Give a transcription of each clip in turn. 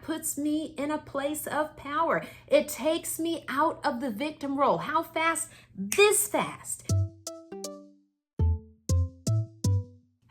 puts me in a place of power. It takes me out of the victim role. How fast? This fast.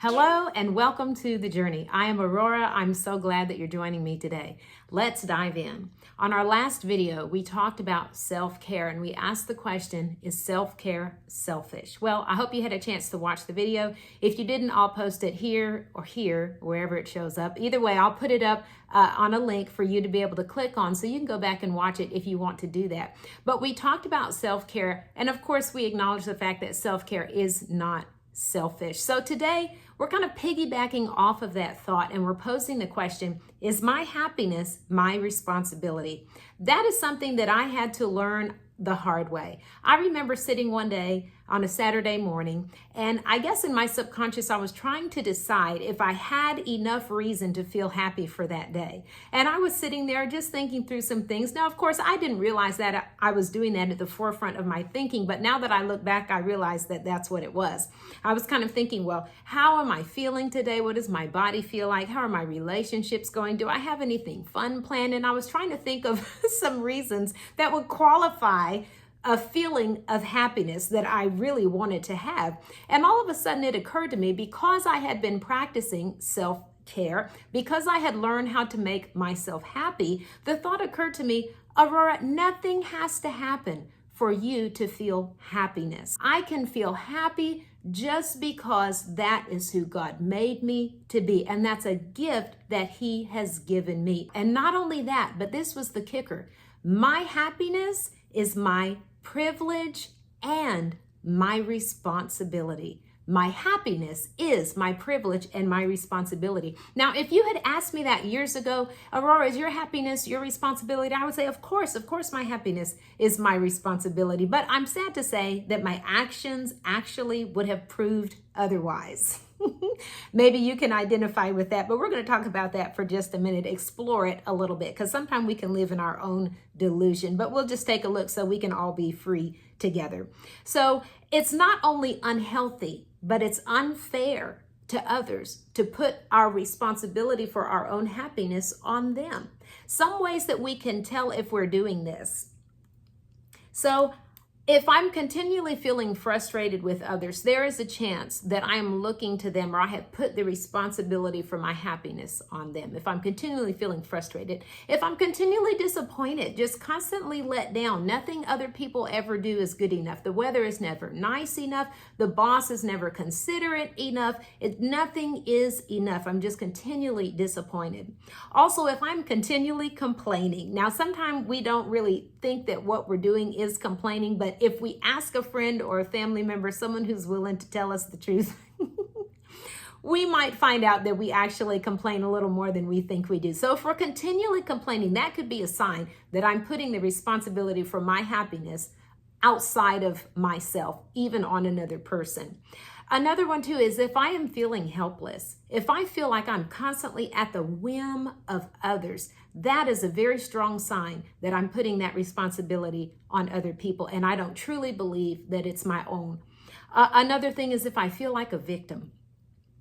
Hello and welcome to The Journey. I am Aurora. I'm so glad that you're joining me today. Let's dive in. On our last video, we talked about self-care and we asked the question, is self-care selfish? Well, I hope you had a chance to watch the video. If you didn't, I'll post it here or here, wherever it shows up. Either way, I'll put it up on a link for you to be able to click on so you can go back and watch it if you want to do that. But we talked about self-care, and of course, we acknowledge the fact that self-care is not selfish. So today, we're kind of piggybacking off of that thought and we're posing the question, is my happiness my responsibility? That is something that I had to learn the hard way. I remember sitting one day on a Saturday morning, and I guess in my subconscious, I was trying to decide if I had enough reason to feel happy for that day. And I was sitting there just thinking through some things. Now, of course, I didn't realize that I was doing that at the forefront of my thinking, but now that I look back, I realize that that's what it was. I was kind of thinking, well, how am I feeling today? What does my body feel like? How are my relationships going? Do I have anything fun planned? And I was trying to think of some reasons that would qualify a feeling of happiness that I really wanted to have. And all of a sudden it occurred to me, because I had been practicing self-care, because I had learned how to make myself happy, the thought occurred to me, Aurora, nothing has to happen for you to feel happiness. I can feel happy just because that is who God made me to be. And that's a gift that He has given me. And not only that, but this was the kicker. My happiness is my privilege and my responsibility. My happiness is my privilege and my responsibility. Now, if you had asked me that years ago, Aurora, is your happiness your responsibility? I would say, of course, my happiness is my responsibility. But I'm sad to say that my actions actually would have proved otherwise. Maybe you can identify with that, but we're going to talk about that for just a minute, explore it a little bit, because sometimes we can live in our own delusion, but we'll just take a look so we can all be free together. So it's not only unhealthy, but it's unfair to others to put our responsibility for our own happiness on them. Some ways that we can tell if we're doing this. So if I'm continually feeling frustrated with others, there is a chance that I am looking to them, or I have put the responsibility for my happiness on them. If I'm continually feeling frustrated, if I'm continually disappointed, just constantly let down, nothing other people ever do is good enough. The weather is never nice enough. The boss is never considerate enough. Nothing is enough. I'm just continually disappointed. Also, if I'm continually complaining, now sometimes we don't really think that what we're doing is complaining, but if we ask a friend or a family member, someone who's willing to tell us the truth, we might find out that we actually complain a little more than we think we do. So if we're continually complaining, that could be a sign that I'm putting the responsibility for my happiness outside of myself, even on another person. Another one too is if I am feeling helpless, if I feel like I'm constantly at the whim of others, that is a very strong sign that I'm putting that responsibility on other people, and I don't truly believe that it's my own. Another thing is if I feel like a victim.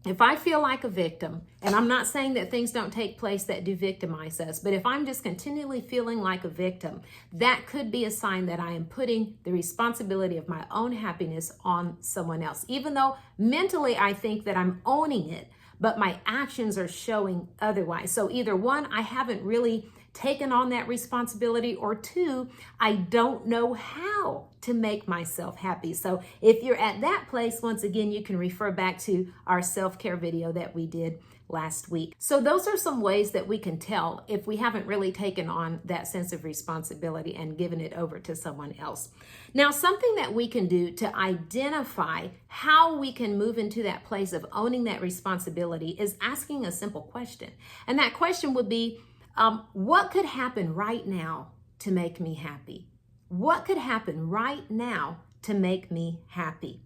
If I feel like a victim, and I'm not saying that things don't take place that do victimize us, but if I'm just continually feeling like a victim, that could be a sign that I am putting the responsibility of my own happiness on someone else. Even though mentally I think that I'm owning it, but my actions are showing otherwise. So either one, I haven't really taken on that responsibility, or two, I don't know how to make myself happy. So if you're at that place, once again, you can refer back to our self-care video that we did last week. So those are some ways that we can tell if we haven't really taken on that sense of responsibility and given it over to someone else. Now, something that we can do to identify how we can move into that place of owning that responsibility is asking a simple question. And that question would be, what could happen right now to make me happy? What could happen right now to make me happy?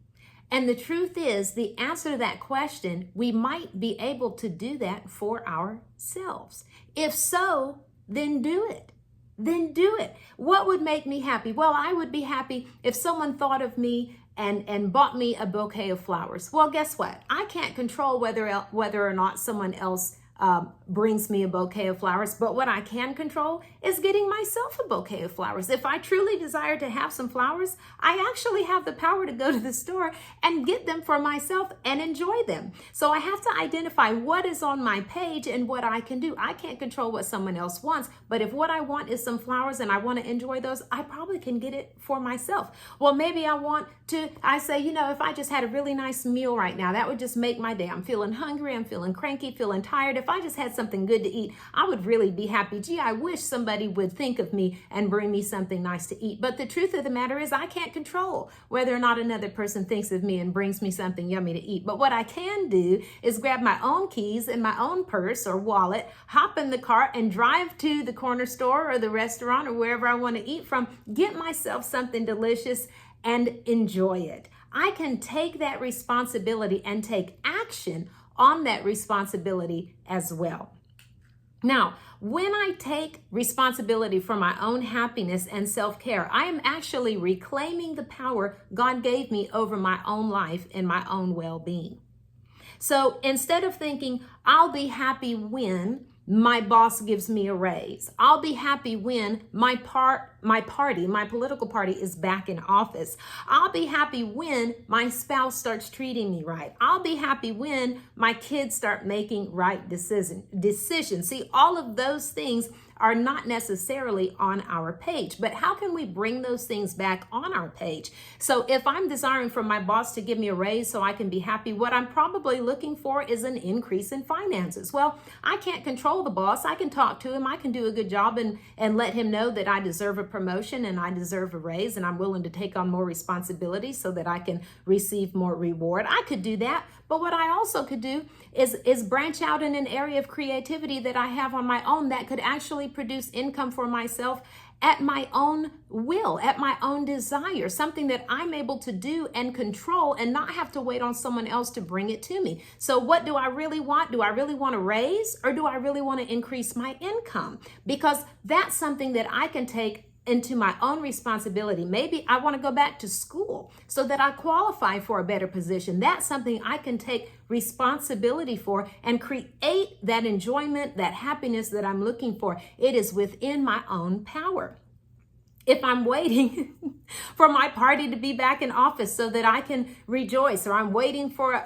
And the truth is, the answer to that question, we might be able to do that for ourselves. If so, then do it. Then do it. What would make me happy? Well, I would be happy if someone thought of me and bought me a bouquet of flowers. Well, guess what? I can't control whether or not someone else brings me a bouquet of flowers. But what I can control is getting myself a bouquet of flowers. If I truly desire to have some flowers, I actually have the power to go to the store and get them for myself and enjoy them. So I have to identify what is on my page and what I can do. I can't control what someone else wants, but if what I want is some flowers and I want to enjoy those, I probably can get it for myself. Well, maybe I say, if I just had a really nice meal right now, that would just make my day. I'm feeling hungry, I'm feeling cranky, feeling tired. If I just had something good to eat, I would really be happy. Gee, I wish somebody would think of me and bring me something nice to eat. But the truth of the matter is I can't control whether or not another person thinks of me and brings me something yummy to eat. But what I can do is grab my own keys in my own purse or wallet, hop in the car and drive to the corner store or the restaurant or wherever I want to eat from, get myself something delicious and enjoy it. I can take that responsibility and take action on that responsibility as well. Now, when I take responsibility for my own happiness and self-care, I am actually reclaiming the power God gave me over my own life and my own well-being. So instead of thinking, I'll be happy when my boss gives me a raise, I'll be happy when my political party is back in office, I'll be happy when my spouse starts treating me right, I'll be happy when my kids start making right decisions. See, all of those things are not necessarily on our page, but how can we bring those things back on our page? So if I'm desiring for my boss to give me a raise so I can be happy, what I'm probably looking for is an increase in finances. Well, I can't control the boss. I can talk to him. I can do a good job and let him know that I deserve a promotion and I deserve a raise and I'm willing to take on more responsibility so that I can receive more reward. I could do that. But what I also could do is branch out in an area of creativity that I have on my own that could actually produce income for myself at my own will, at my own desire, something that I'm able to do and control and not have to wait on someone else to bring it to me. So what do I really want? Do I really want a raise or do I really want to increase my income? Because that's something that I can take into my own responsibility. Maybe I want to go back to school so that I qualify for a better position. That's something I can take responsibility for and create that enjoyment, that happiness that I'm looking for. It is within my own power. If I'm waiting for my party to be back in office so that I can rejoice, or I'm waiting for,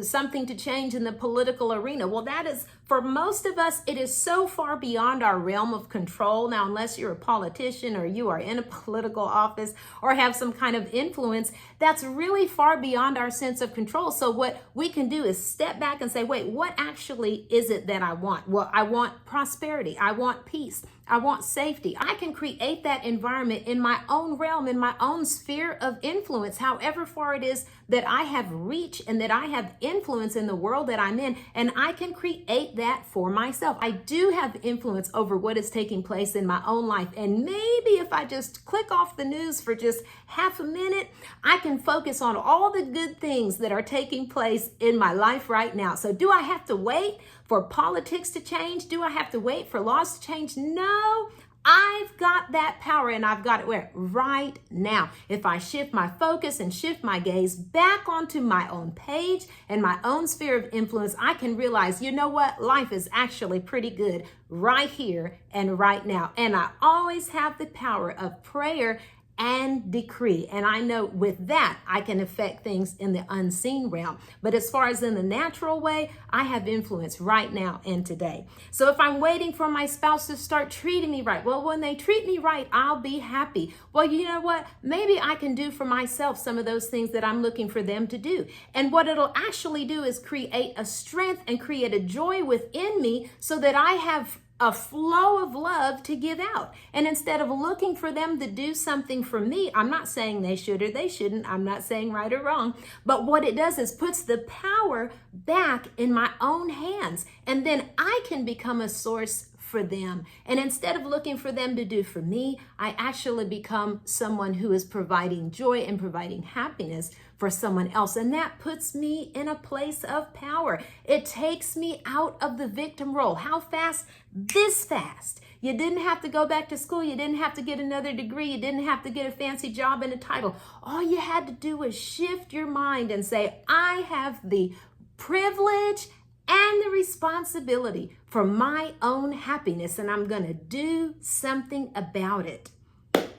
something to change in the political arena, well, that is, for most of us, it is so far beyond our realm of control. Now, unless you're a politician or you are in a political office or have some kind of influence, that's really far beyond our sense of control. So what we can do is step back and say, wait, what actually is it that I want? Well, I want prosperity. I want peace. I want safety. I can create that environment in my own realm, in my own sphere of influence, however far it is that I have reach and that I have influence in the world that I'm in, and I can create that for myself. I do have influence over what is taking place in my own life, and maybe if I just click off the news for just half a minute, I can focus on all the good things that are taking place in my life right now. So do I have to wait for politics to change? Do I have to wait for laws to change? No. I've got that power, and I've got it where? Right now. If I shift my focus and shift my gaze back onto my own page and my own sphere of influence, I can realize, you know what? Life is actually pretty good right here and right now. And I always have the power of prayer and decree. And I know with that, I can affect things in the unseen realm. But as far as in the natural way, I have influence right now and today. So if I'm waiting for my spouse to start treating me right, well, when they treat me right, I'll be happy. Well, you know what? Maybe I can do for myself some of those things that I'm looking for them to do. And what it'll actually do is create a strength and create a joy within me so that I have a flow of love to give out. And instead of looking for them to do something for me, I'm not saying they should or they shouldn't. I'm not saying right or wrong. But what it does is puts the power back in my own hands. And then I can become a source for them. And instead of looking for them to do for me, I actually become someone who is providing joy and providing happiness for someone else. And that puts me in a place of power. It takes me out of the victim role. How fast? This fast. You didn't have to go back to school. You didn't have to get another degree. You didn't have to get a fancy job and a title. All you had to do was shift your mind and say, I have the privilege and the responsibility for my own happiness, and I'm going to do something about it.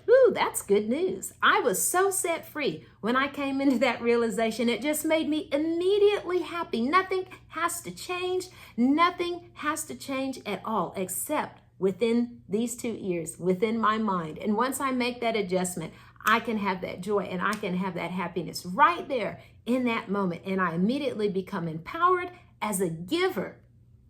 Ooh, that's good news. I was so set free when I came into that realization. It just made me immediately happy. Nothing has to change. Nothing has to change at all except within these 2 ears, within my mind. And once I make that adjustment, I can have that joy and I can have that happiness right there in that moment. And I immediately become empowered as a giver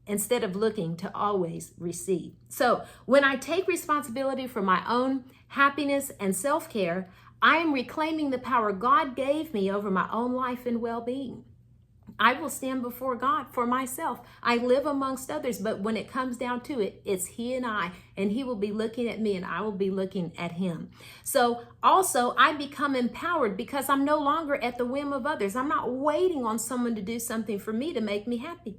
instead of looking to always receive. So when I take responsibility for my own happiness and self-care, I am reclaiming the power God gave me over my own life and well-being. I will stand before God for myself. I live amongst others, but when it comes down to it, it's He and He will be looking at me and I will be looking at Him. So also I become empowered because I'm no longer at the whim of others. I'm not waiting on someone to do something for me to make me happy.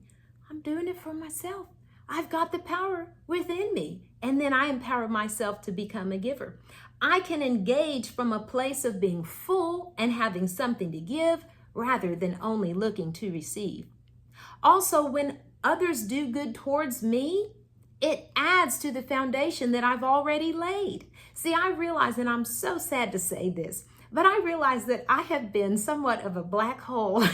I'm doing it for myself. I've got the power within me, and then I empower myself to become a giver. I can engage from a place of being full and having something to give rather than only looking to receive. Also, when others do good towards me, it adds to the foundation that I've already laid. See, I realize, and I'm so sad to say this, but I realize that I have been somewhat of a black hole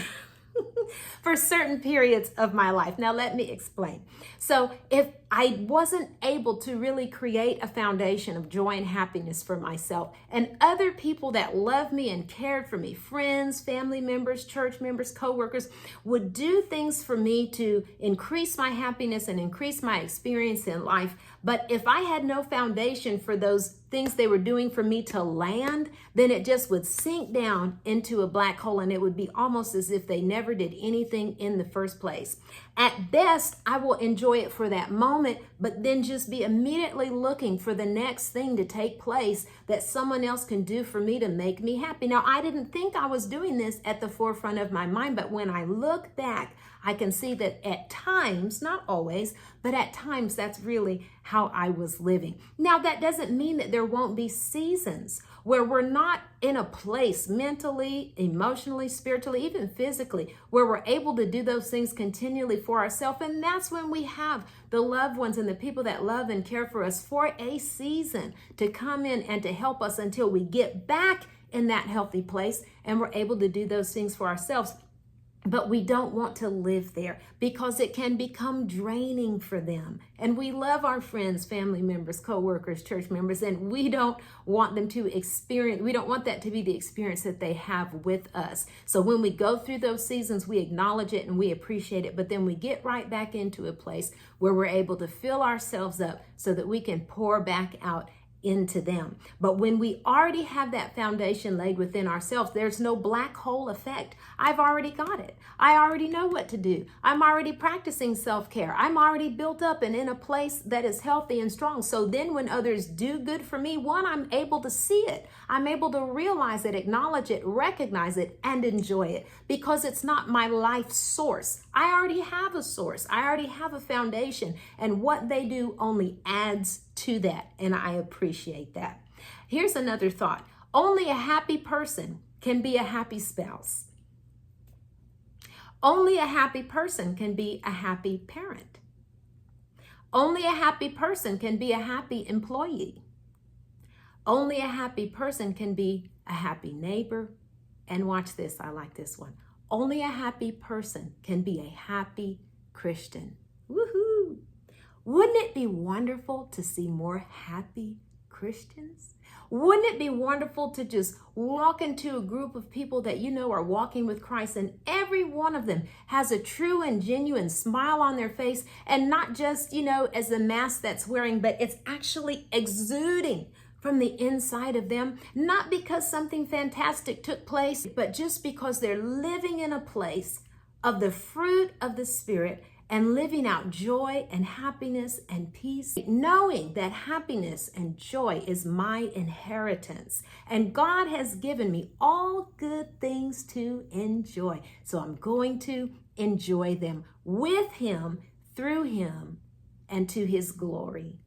for certain periods of my life. Now, let me explain. So if I wasn't able to really create a foundation of joy and happiness for myself and other people that loved me and cared for me, friends, family members, church members, co-workers, would do things for me to increase my happiness and increase my experience in life. But if I had no foundation for those things they were doing for me to land, then it just would sink down into a black hole and it would be almost as if they never did anything in the first place. At best, I will enjoy it for that moment, but then just be immediately looking for the next thing to take place that someone else can do for me to make me happy. Now, I didn't think I was doing this at the forefront of my mind, but when I look back, I can see that at times, not always, but at times that's really how I was living. Now, that doesn't mean that there won't be seasons where we're not in a place mentally, emotionally, spiritually, even physically, where we're able to do those things continually for ourselves. And that's when we have the loved ones and the people that love and care for us for a season to come in and to help us until we get back in that healthy place and we're able to do those things for ourselves. But we don't want to live there because it can become draining for them. And we love our friends, family members, co-workers, church members, and we don't want them to experience, we don't want that to be the experience that they have with us. So when we go through those seasons, we acknowledge it and we appreciate it, but then we get right back into a place where we're able to fill ourselves up so that we can pour back out into them. But when we already have that foundation laid within ourselves, there's no black hole effect. I've already got it. I already know what to do. I'm already practicing self-care. I'm already built up and in a place that is healthy and strong. So then when others do good for me, one, I'm able to see it. I'm able to realize it, acknowledge it, recognize it, and enjoy it because it's not my life source. I already have a source. I already have a foundation, and what they do only adds to that, and I appreciate that. Here's another thought. Only a happy person can be a happy spouse. Only a happy person can be a happy parent. Only a happy person can be a happy employee. Only a happy person can be a happy neighbor. And watch this, I like this one. Only a happy person can be a happy Christian. Woohoo! Wouldn't it be wonderful to see more happy Christians? Wouldn't it be wonderful to just walk into a group of people that you know are walking with Christ and every one of them has a true and genuine smile on their face, and not just, as a mask that's wearing, but it's actually exuding from the inside of them, not because something fantastic took place, but just because they're living in a place of the fruit of the Spirit and living out joy and happiness and peace, knowing that happiness and joy is my inheritance. And God has given me all good things to enjoy. So I'm going to enjoy them with Him, through Him, and to His glory.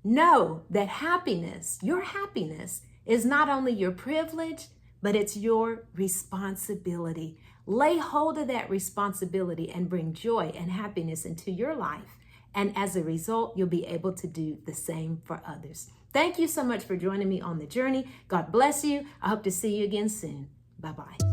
Know that happiness, your happiness, is not only your privilege, but it's your responsibility. Lay hold of that responsibility and bring joy and happiness into your life. And as a result, you'll be able to do the same for others. Thank you so much for joining me on the journey. God bless you. I hope to see you again soon. Bye-bye.